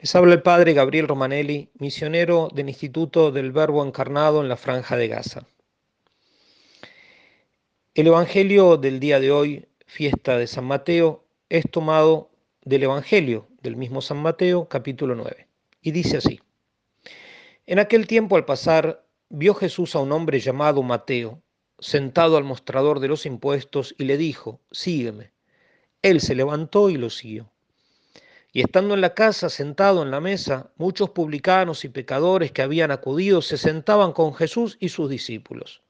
Les habla el padre Gabriel Romanelli, misionero del Instituto del Verbo Encarnado en la Franja de Gaza. El Evangelio del día de hoy, fiesta de San Mateo, es tomado del Evangelio del mismo San Mateo, capítulo 9. Y dice así: En aquel tiempo, al pasar, vio Jesús a un hombre llamado Mateo, sentado al mostrador de los impuestos, y le dijo: Sígueme. Él se levantó y lo siguió. Y estando en la casa, sentado en la mesa, muchos publicanos y pecadores que habían acudido se sentaban con Jesús y sus discípulos.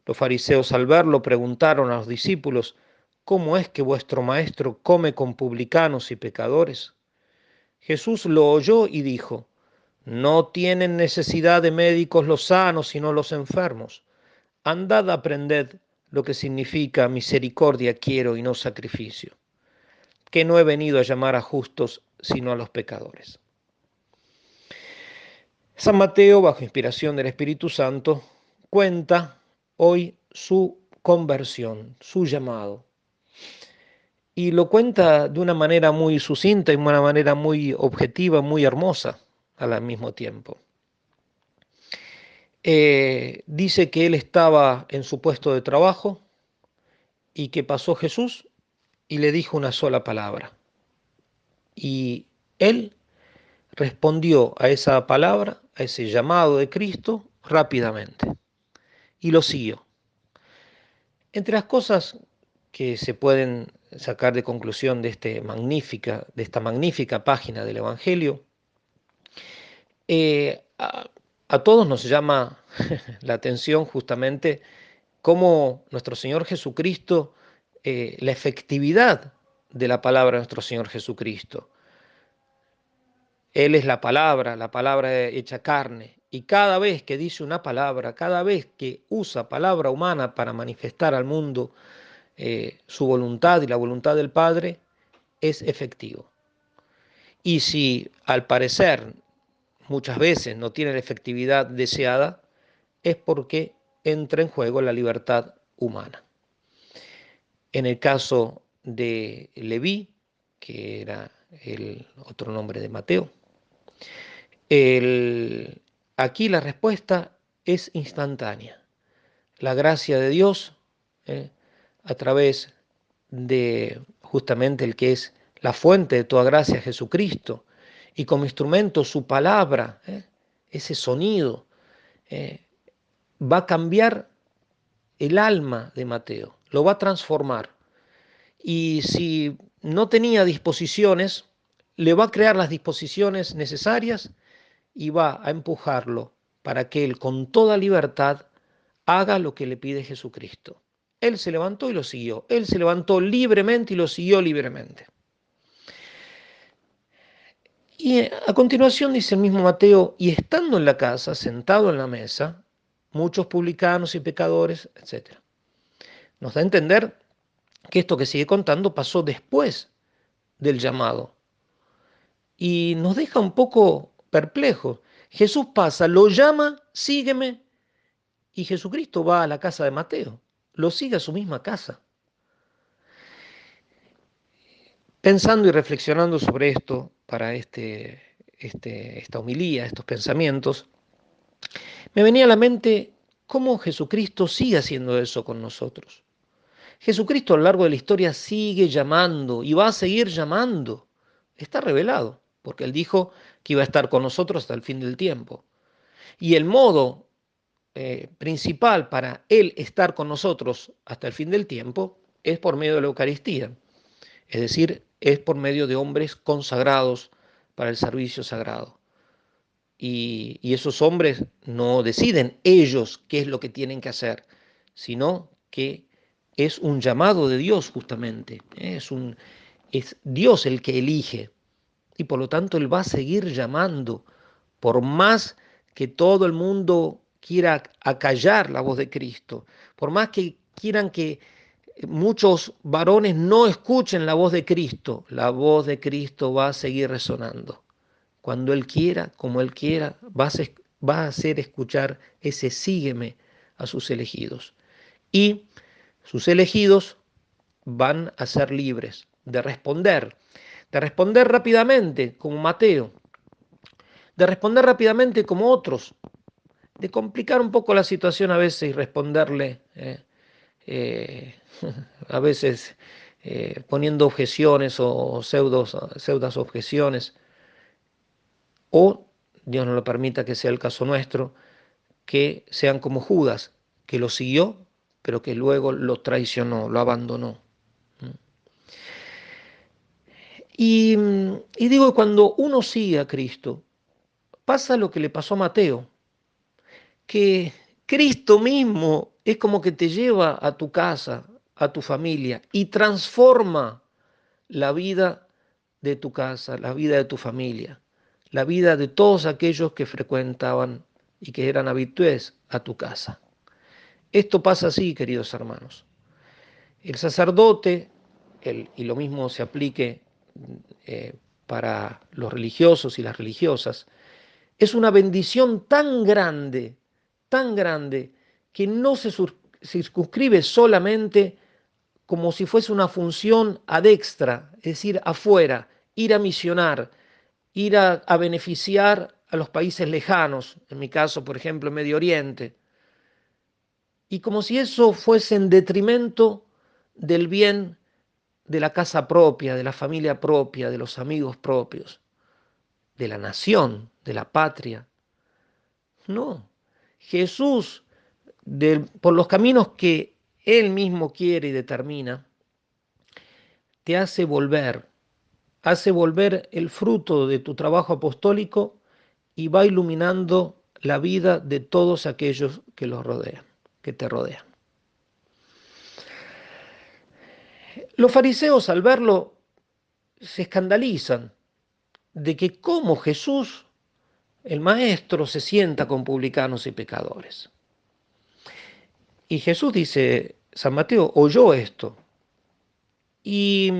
Los fariseos, al verlo, preguntaron a los discípulos: ¿Cómo es que vuestro maestro come con publicanos y pecadores? Jesús lo oyó y dijo: No tienen necesidad de médicos los sanos, sino los enfermos. Andad, aprended lo que significa misericordia quiero y no sacrificio, que no he venido a llamar a justos, sino a los pecadores. San Mateo, bajo inspiración del Espíritu Santo, cuenta hoy su conversión, su llamado. Y lo cuenta de una manera muy sucinta y de una manera muy objetiva, muy hermosa al mismo tiempo. Dice que él estaba en su puesto de trabajo y que pasó Jesús y le dijo una sola palabra. Y él respondió a esa palabra, a ese llamado de Cristo, rápidamente y lo siguió. Entre las cosas que se pueden sacar de conclusión de esta magnífica página del Evangelio, eh, a, a todos nos llama la atención justamente cómo nuestro Señor Jesucristo, la efectividad de la palabra de nuestro Señor Jesucristo. Él es la palabra hecha carne. Y cada vez que dice una palabra, cada vez que usa palabra humana para manifestar al mundo su voluntad y la voluntad del Padre, es efectivo. Y si al parecer muchas veces no tiene la efectividad deseada, es porque entra en juego la libertad humana. En el caso de Leví, que era el otro nombre de Mateo, aquí la respuesta es instantánea. La gracia de Dios, a través de justamente el que es la fuente de toda gracia, Jesucristo, y como instrumento su palabra, ese sonido, va a cambiar el alma de Mateo, lo va a transformar. Y si no tenía disposiciones, le va a crear las disposiciones necesarias y va a empujarlo para que él con toda libertad haga lo que le pide Jesucristo. Él se levantó y lo siguió. Él se levantó libremente y lo siguió libremente. Y a continuación dice el mismo Mateo: y estando en la casa, sentado en la mesa, muchos publicanos y pecadores, etc. Nos da a entender que esto que sigue contando pasó después del llamado. Y nos deja un poco perplejos. Jesús pasa, lo llama, sígueme, y Jesucristo va a la casa de Mateo, lo sigue a su misma casa. Pensando y reflexionando sobre esto para esta homilía, estos pensamientos, me venía a la mente cómo Jesucristo sigue haciendo eso con nosotros. Jesucristo a lo largo de la historia sigue llamando y va a seguir llamando. Está revelado, porque Él dijo que iba a estar con nosotros hasta el fin del tiempo. Y el modo principal para Él estar con nosotros hasta el fin del tiempo es por medio de la Eucaristía. Es decir, es por medio de hombres consagrados para el servicio sagrado. Y esos hombres no deciden ellos qué es lo que tienen que hacer, sino que es un llamado de Dios justamente. Es Dios el que elige. Y por lo tanto Él va a seguir llamando, por más que todo el mundo quiera acallar la voz de Cristo, por más que quieran que muchos varones no escuchen la voz de Cristo, la voz de Cristo va a seguir resonando. Cuando Él quiera, como Él quiera, va a hacer escuchar ese sígueme a sus elegidos. Y sus elegidos van a ser libres de responder, de responder rápidamente como Mateo, de responder rápidamente como otros, de complicar un poco la situación a veces y responderle eh, a veces poniendo objeciones o pseudas objeciones, o Dios no lo permita que sea el caso nuestro, que sean como Judas, que lo siguió, pero que luego lo traicionó, lo abandonó. Y digo, cuando uno sigue a Cristo, pasa lo que le pasó a Mateo, que Cristo mismo es como que te lleva a tu casa, a tu familia, y transforma la vida de tu casa, la vida de tu familia, la vida de todos aquellos que frecuentaban y que eran habitués a tu casa. Esto pasa así, queridos hermanos. El sacerdote, y lo mismo se aplique para los religiosos y las religiosas, es una bendición tan grande, que no se circunscribe solamente como si fuese una función ad extra, es decir, afuera, ir a misionar, ir a beneficiar a los países lejanos, en mi caso, por ejemplo, Medio Oriente, y como si eso fuese en detrimento del bien de la casa propia, de la familia propia, de los amigos propios, de la nación, de la patria. No, Jesús, por los caminos que Él mismo quiere y determina, te hace volver el fruto de tu trabajo apostólico y va iluminando la vida de todos aquellos que los rodean, que te rodean. Los fariseos, al verlo, se escandalizan de que cómo Jesús, el maestro, se sienta con publicanos y pecadores. Y Jesús dice, San Mateo oyó esto, y,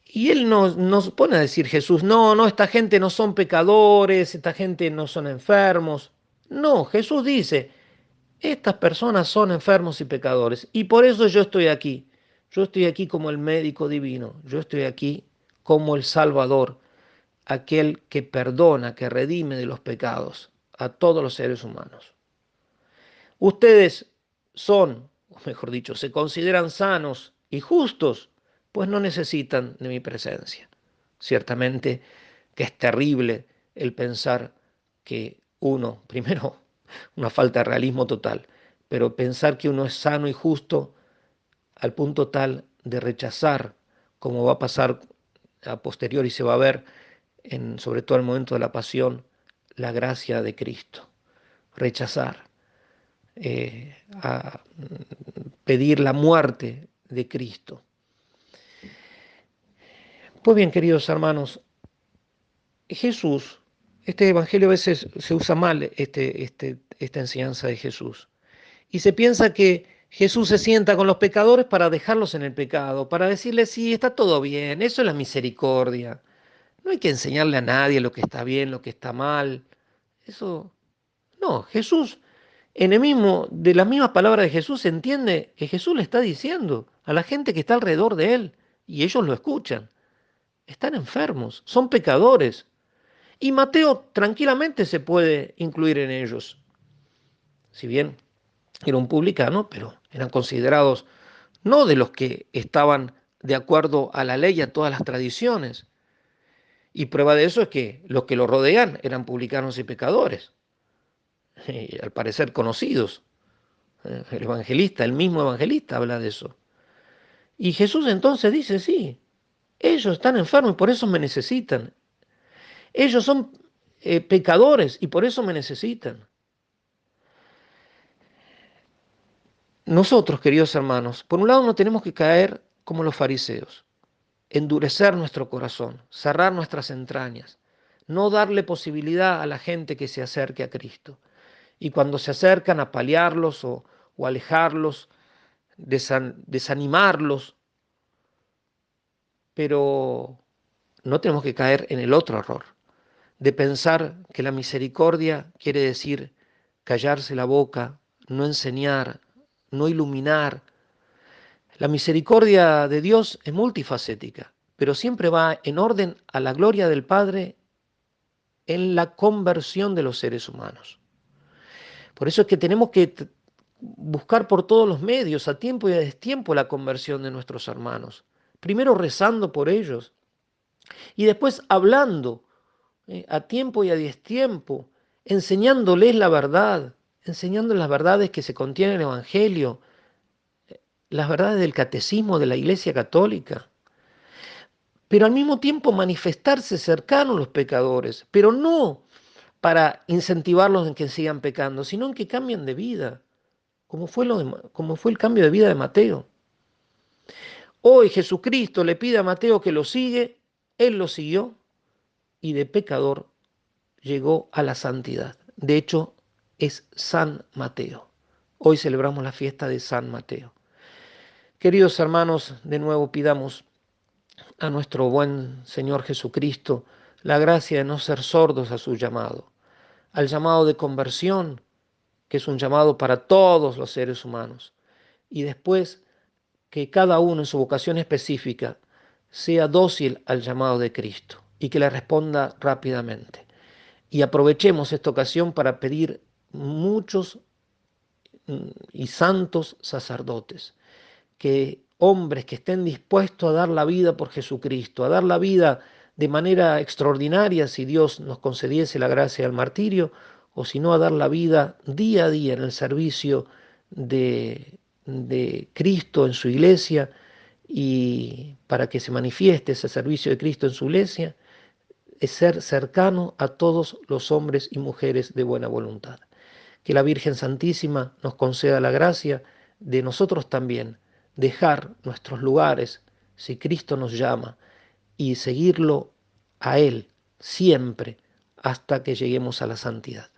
y él nos pone a decir, Jesús, no, esta gente no son pecadores, esta gente no son enfermos. No, Jesús dice, estas personas son enfermos y pecadores, y por eso yo estoy aquí. Yo estoy aquí como el médico divino, yo estoy aquí como el Salvador, aquel que perdona, que redime de los pecados a todos los seres humanos. Ustedes son, o mejor dicho, se consideran sanos y justos, pues no necesitan de mi presencia. Ciertamente que es terrible el pensar que uno, primero, una falta de realismo total, pero pensar que uno es sano y justo al punto tal de rechazar, como va a pasar a posteriori, se va a ver, sobre todo en el momento de la pasión, la gracia de Cristo. Rechazar, a pedir la muerte de Cristo. Pues bien, queridos hermanos, Jesús, este evangelio a veces se usa mal, esta enseñanza de Jesús. Y se piensa que Jesús se sienta con los pecadores para dejarlos en el pecado, para decirles, sí, está todo bien, eso es la misericordia. No hay que enseñarle a nadie lo que está bien, lo que está mal. Eso, no, Jesús, en el mismo, de las mismas palabras de Jesús, se entiende que Jesús le está diciendo a la gente que está alrededor de él, y ellos lo escuchan, están enfermos, son pecadores. Y Mateo tranquilamente se puede incluir en ellos. Si bien era un publicano, pero eran considerados no de los que estaban de acuerdo a la ley y a todas las tradiciones. Y prueba de eso es que los que lo rodean eran publicanos y pecadores, y al parecer conocidos. El evangelista, el mismo evangelista habla de eso. Y Jesús entonces dice, sí, ellos están enfermos y por eso me necesitan. Ellos son pecadores y por eso me necesitan. Nosotros, queridos hermanos, por un lado no tenemos que caer como los fariseos, endurecer nuestro corazón, cerrar nuestras entrañas, no darle posibilidad a la gente que se acerque a Cristo. Y cuando se acercan, a paliarlos o alejarlos, desanimarlos, pero no tenemos que caer en el otro error, de pensar que la misericordia quiere decir callarse la boca, no enseñar, no iluminar. La misericordia de Dios es multifacética. pero siempre va en orden a la gloria del Padre en la conversión de los seres humanos. Por eso es que tenemos que buscar por todos los medios, a tiempo y a destiempo, la conversión de nuestros hermanos. Primero rezando por ellos y después hablando a tiempo y a destiempo, enseñándoles la verdad, enseñándoles las verdades que se contienen en el Evangelio, las verdades del catecismo de la Iglesia Católica. Pero al mismo tiempo manifestarse cercano a los pecadores, pero no para incentivarlos en que sigan pecando, sino en que cambien de vida, como fue el cambio de vida de Mateo. Hoy Jesucristo le pide a Mateo que lo sigue, él lo siguió y de pecador llegó a la santidad. De hecho, es San Mateo. Hoy celebramos la fiesta de San Mateo. Queridos hermanos, de nuevo pidamos a nuestro buen Señor Jesucristo la gracia de no ser sordos a su llamado, al llamado de conversión, que es un llamado para todos los seres humanos, y después que cada uno en su vocación específica sea dócil al llamado de Cristo y que le responda rápidamente. Y aprovechemos esta ocasión para pedir muchos y santos sacerdotes, que hombres que estén dispuestos a dar la vida por Jesucristo, a dar la vida de manera extraordinaria si Dios nos concediese la gracia del martirio, o si no a dar la vida día a día en el servicio de Cristo en su iglesia, y para que se manifieste ese servicio de Cristo en su iglesia, es ser cercano a todos los hombres y mujeres de buena voluntad. Que la Virgen Santísima nos conceda la gracia de nosotros también dejar nuestros lugares, si Cristo nos llama, y seguirlo a Él siempre hasta que lleguemos a la santidad.